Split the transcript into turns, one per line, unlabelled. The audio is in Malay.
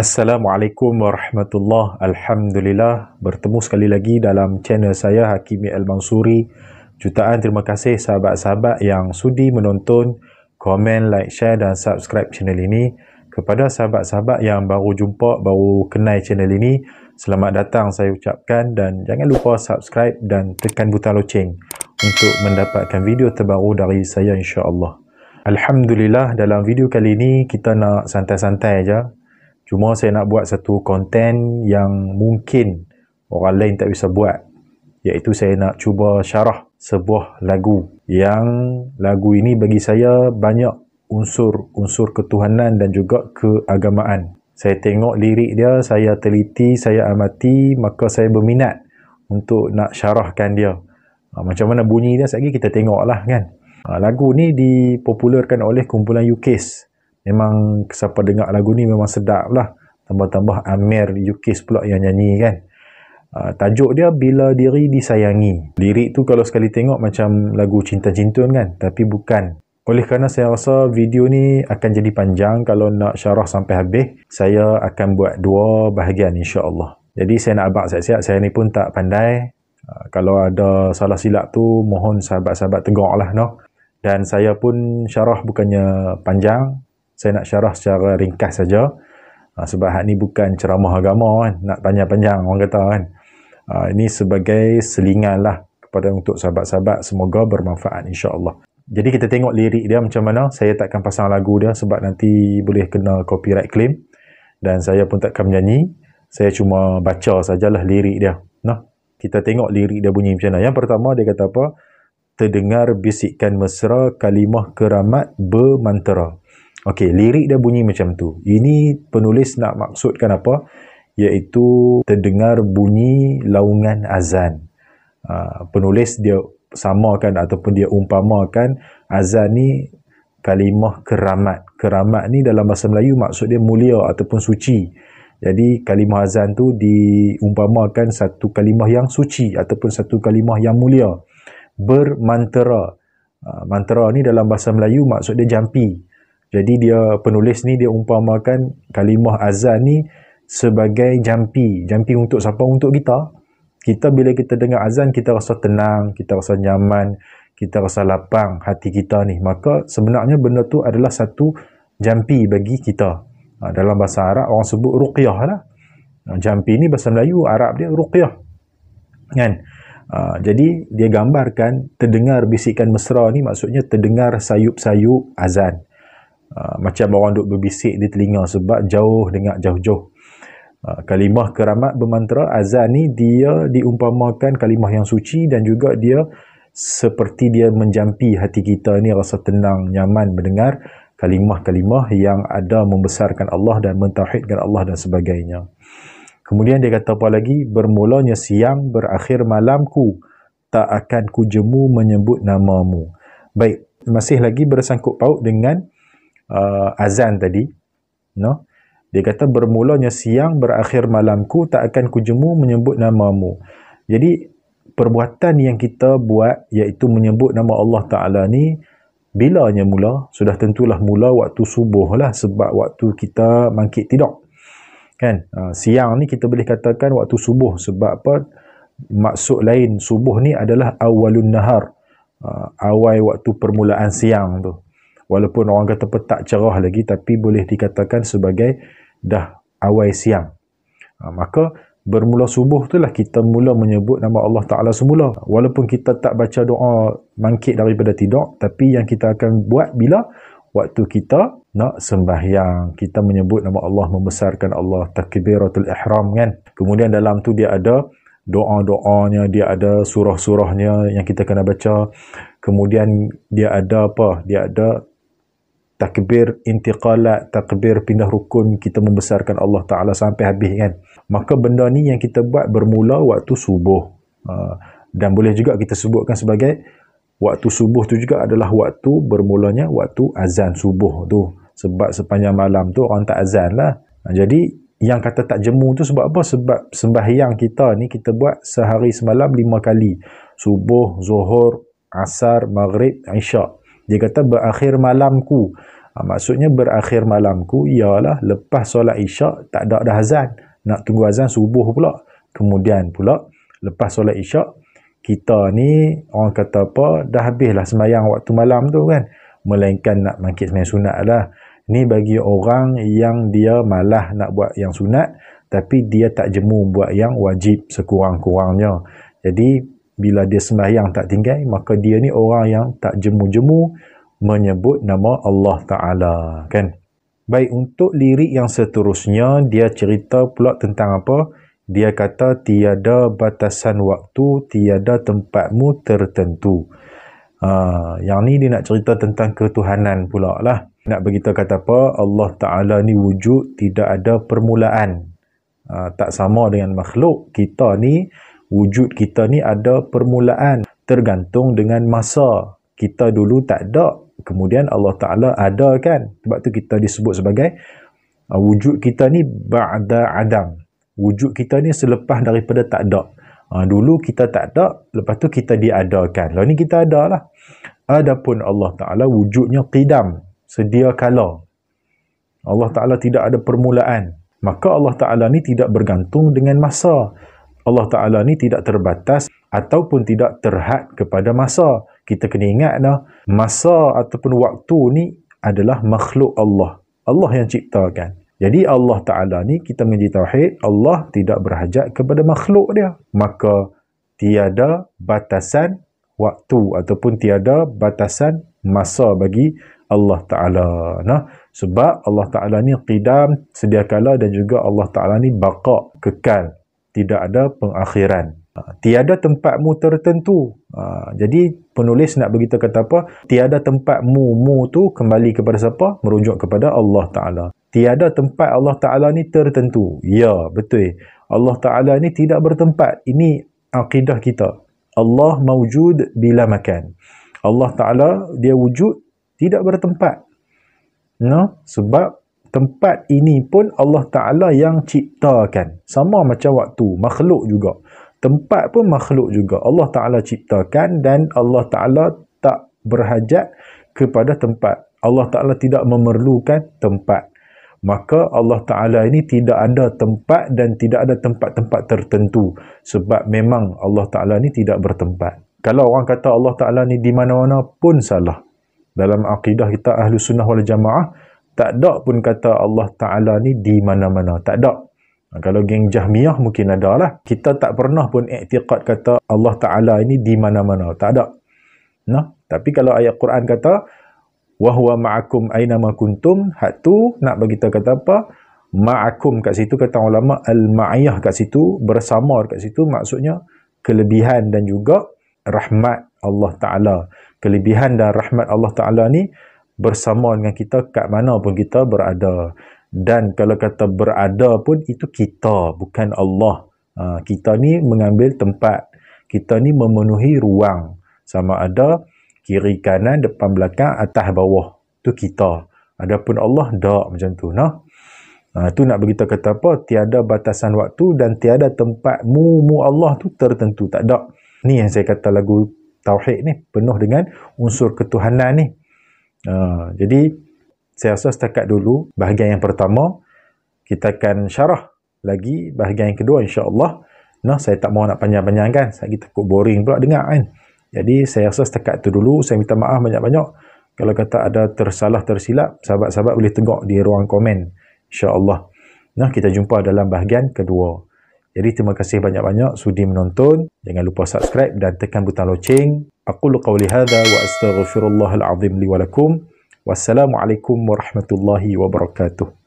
Assalamualaikum warahmatullahi. Alhamdulillah, bertemu sekali lagi dalam channel saya Hakimi Al-Mansuri. Jutaan terima kasih sahabat-sahabat yang sudi menonton, komen, like, share dan subscribe channel ini. Kepada sahabat-sahabat yang baru jumpa, baru kenal channel ini, selamat datang saya ucapkan, dan jangan lupa subscribe dan tekan butang loceng untuk mendapatkan video terbaru dari saya insya-Allah. Alhamdulillah, dalam video kali ini kita nak santai-santai aja. Cuma saya nak buat satu konten yang mungkin orang lain tak bisa buat, iaitu saya nak cuba syarah sebuah lagu yang lagu ini bagi saya banyak unsur ketuhanan dan juga keagamaan. Saya tengok lirik dia, saya teliti, saya amati, maka saya berminat untuk nak syarahkan dia. Macam mana bunyi dia sekali kita tengoklah kan. Lagu ni dipopularkan oleh kumpulan UKIS. Memang siapa dengar lagu ni memang sedap lah. Tambah-tambah Amir UKIS pula yang nyanyi kan. Tajuk dia Bila Diri Disayangi. Lirik tu kalau sekali tengok macam lagu cinta-cintun kan. Tapi bukan. Oleh kerana saya rasa video ni akan jadi panjang, kalau nak syarah sampai habis, saya akan buat dua bahagian insya-Allah. Jadi saya nak abang siap-siap, saya ni pun tak pandai. Kalau ada salah silap tu, mohon sahabat-sahabat tegur lah no. Dan saya pun syarah bukannya panjang. Saya nak syarah secara ringkas saja. Sebab hak ni bukan ceramah agama kan. Nak panjang-panjang orang kata kan. Ini sebagai selingan lah kepada untuk sahabat-sahabat. Semoga bermanfaat insya-Allah. Jadi kita tengok lirik dia macam mana. Saya takkan pasang lagu dia sebab nanti boleh kena copyright claim. Dan saya pun takkan menyanyi. Saya cuma baca sajalah lirik dia. Nah, kita tengok lirik dia bunyi macam mana. Yang pertama dia kata apa? Terdengar bisikan mesra, kalimah keramat bermantera. Okey, lirik dia bunyi macam tu. Ini penulis nak maksudkan apa? Iaitu terdengar bunyi laungan azan. Penulis dia samakan ataupun dia umpamakan azan ni kalimah keramat. Keramat ni dalam bahasa Melayu maksud dia mulia ataupun suci. Jadi kalimah azan tu diumpamakan satu kalimah yang suci ataupun satu kalimah yang mulia. Bermantera. Mantera ni dalam bahasa Melayu maksud dia jampi. Jadi penulis ni dia umpamakan kalimah azan ni sebagai jampi. Jampi untuk siapa? Untuk kita. Kita bila kita dengar azan, kita rasa tenang, kita rasa nyaman, kita rasa lapang hati kita ni. Maka sebenarnya benda tu adalah satu jampi bagi kita. Dalam bahasa Arab orang sebut ruqyah lah. Jampi ni bahasa Melayu, Arab dia ruqyah. Kan? Jadi dia gambarkan terdengar bisikan mesra ni maksudnya terdengar sayup-sayup azan. Macam orang duk berbisik di telinga sebab jauh, dengar jauh-jauh. Kalimah keramat bermantera, azan ni dia diumpamakan kalimah yang suci dan juga dia seperti dia menjampi hati kita ni rasa tenang, nyaman mendengar kalimah-kalimah yang ada membesarkan Allah dan mentauhidkan Allah dan sebagainya. Kemudian dia kata apa lagi? Bermulanya siang, berakhir malamku, tak akan ku jemu menyebut namamu. Baik, masih lagi bersangkut paut dengan azan tadi. No? Dia kata bermulanya siang, berakhir malamku, tak akan ku jemu menyebut namamu. Jadi perbuatan yang kita buat iaitu menyebut nama Allah Ta'ala ni, bilanya mula? Sudah tentulah mula waktu subuh lah, sebab waktu kita bangkit tidur. Kan? Siang ni kita boleh katakan waktu subuh. Sebab apa? Maksud lain subuh ni adalah awalun nahar. Awal waktu permulaan siang tu. Walaupun orang kata petak cerah lagi, tapi boleh dikatakan sebagai dah awal siang. Maka bermula subuh tu lah kita mula menyebut nama Allah Ta'ala semula. Walaupun kita tak baca doa bangkit daripada tidur, tapi yang kita akan buat bila? Waktu kita nak sembahyang, kita menyebut nama Allah, membesarkan Allah, takbiratul ihram kan. Kemudian dalam tu dia ada doa-doanya, dia ada surah-surahnya yang kita kena baca. Kemudian dia ada apa? Dia ada takbir intiqalat, takbir pindah rukun, kita membesarkan Allah Ta'ala sampai habis kan. Maka benda ni yang kita buat bermula waktu subuh. Dan boleh juga kita sebutkan sebagai waktu subuh tu juga adalah waktu bermulanya waktu azan subuh tu. Sebab sepanjang malam tu orang tak azan lah. Jadi yang kata tak jemu tu sebab apa? Sebab sembahyang kita ni kita buat sehari semalam 5 kali. Subuh, zuhur, asar, maghrib, isyak. Dia kata berakhir malamku. Maksudnya berakhir malamku ialah lepas solat isyak tak ada dah azan. Nak tunggu azan subuh pula. Kemudian pula lepas solat isyak kita ni orang kata apa, dah habislah sembahyang waktu malam tu kan. Melainkan nak bangkit sembahyang sunat lah. Ni bagi orang yang dia malah nak buat yang sunat tapi dia tak jemu buat yang wajib sekurang-kurangnya. Jadi bila dia sembahyang tak tinggal, maka dia ni orang yang tak jemu-jemu menyebut nama Allah Ta'ala kan. Baik, untuk lirik yang seterusnya dia cerita pula tentang apa? Dia kata tiada batasan waktu, tiada tempatmu tertentu. Yang ni dia nak cerita tentang ketuhanan pula lah. Nak beritahu kata apa? Allah Ta'ala ni wujud, tidak ada permulaan. Tak sama dengan makhluk. Kita ni, wujud kita ni ada permulaan. Tergantung dengan masa. Kita dulu tak ada. Kemudian Allah Ta'ala ada kan. Sebab tu kita disebut sebagai wujud kita ni ba'da adam. Wujud kita ni selepas daripada tak ada. Dulu kita tak ada, lepas tu kita diadakan. Lalu ni kita ada lah. Adapun Allah Ta'ala wujudnya qidam, sedia kala. Allah Ta'ala tidak ada permulaan. Maka Allah Ta'ala ni tidak bergantung dengan masa. Allah Ta'ala ni tidak terbatas ataupun tidak terhad kepada masa. Kita kena ingat dah, masa ataupun waktu ni adalah makhluk Allah. Allah yang ciptakan. Jadi Allah Ta'ala ni kita mengaji tauhid, Allah tidak berhajat kepada makhluk dia. Maka tiada batasan waktu ataupun tiada batasan masa bagi Allah Ta'ala. Nah, sebab Allah Ta'ala ni qidam, sedia kala, dan juga Allah Ta'ala ni baqa, kekal. Tidak ada pengakhiran. Tiada tempatmu tertentu. Jadi penulis nak beritahu kata apa? Tiada tempatmu, mu tu kembali kepada siapa? Merujuk kepada Allah Ta'ala. Tiada tempat Allah Ta'ala ni tertentu. Ya, betul. Allah Ta'ala ni tidak bertempat. Ini akidah kita. Allah mawjud bila makan. Allah Ta'ala dia wujud tidak bertempat. No? Sebab tempat ini pun Allah Ta'ala yang ciptakan. Sama macam waktu, makhluk juga. Tempat pun makhluk juga. Allah Ta'ala ciptakan dan Allah Ta'ala tak berhajat kepada tempat. Allah Ta'ala tidak memerlukan tempat. Maka Allah Ta'ala ini tidak ada tempat dan tidak ada tempat-tempat tertentu. Sebab memang Allah Ta'ala ini tidak bertempat. Kalau orang kata Allah Ta'ala ni di mana-mana pun salah. Dalam akidah kita Ahlu Sunnah wal Jamaah, tak ada pun kata Allah Ta'ala ni di mana-mana. Tak ada. Kalau geng Jahmiyah mungkin ada lah. Kita tak pernah pun i'tiqad kata Allah Ta'ala ini di mana-mana. Tak ada. Nah, tapi kalau ayat Quran kata wa huwa ma'akum aina ma kuntum, hak tu nak bagi kita kata apa? Ma'akum kat situ kata ulama, al-ma'iyah kat situ, bersama kat situ, maksudnya kelebihan dan juga rahmat Allah Ta'ala. Kelebihan dan rahmat Allah Ta'ala ni bersama dengan kita kat mana pun kita berada. Dan kalau kata berada pun itu kita, bukan Allah. Kita ni mengambil tempat. Kita ni memenuhi ruang. Sama ada kiri, kanan, depan, belakang, atas, bawah. Tu kita. Adapun Allah, tak macam tu. Nah? Tu nak beritahu kata apa? Tiada batasan waktu dan tiada tempat mu Allah tu tertentu. Tak ada. Ni yang saya kata lagu Tauhid ni penuh dengan unsur ketuhanan ni. Jadi, saya rasa setakat dulu bahagian yang pertama. Kita akan syarah lagi bahagian yang kedua insya-Allah. Nah, saya tak mahu nak panjang-panjangkan. Saya takut boring pula dengar kan. Jadi saya rasa setakat tu dulu. Saya minta maaf banyak-banyak. Kalau kata ada tersalah tersilap, sahabat-sahabat boleh tengok di ruang komen. InsyaAllah. Nah, kita jumpa dalam bahagian kedua. Jadi terima kasih banyak-banyak sudi menonton. Jangan lupa subscribe dan tekan butang loceng. Aqulu qawli hadha wa astaghfirullahal azim li wa lakum. Wassalamualaikum warahmatullahi wabarakatuh.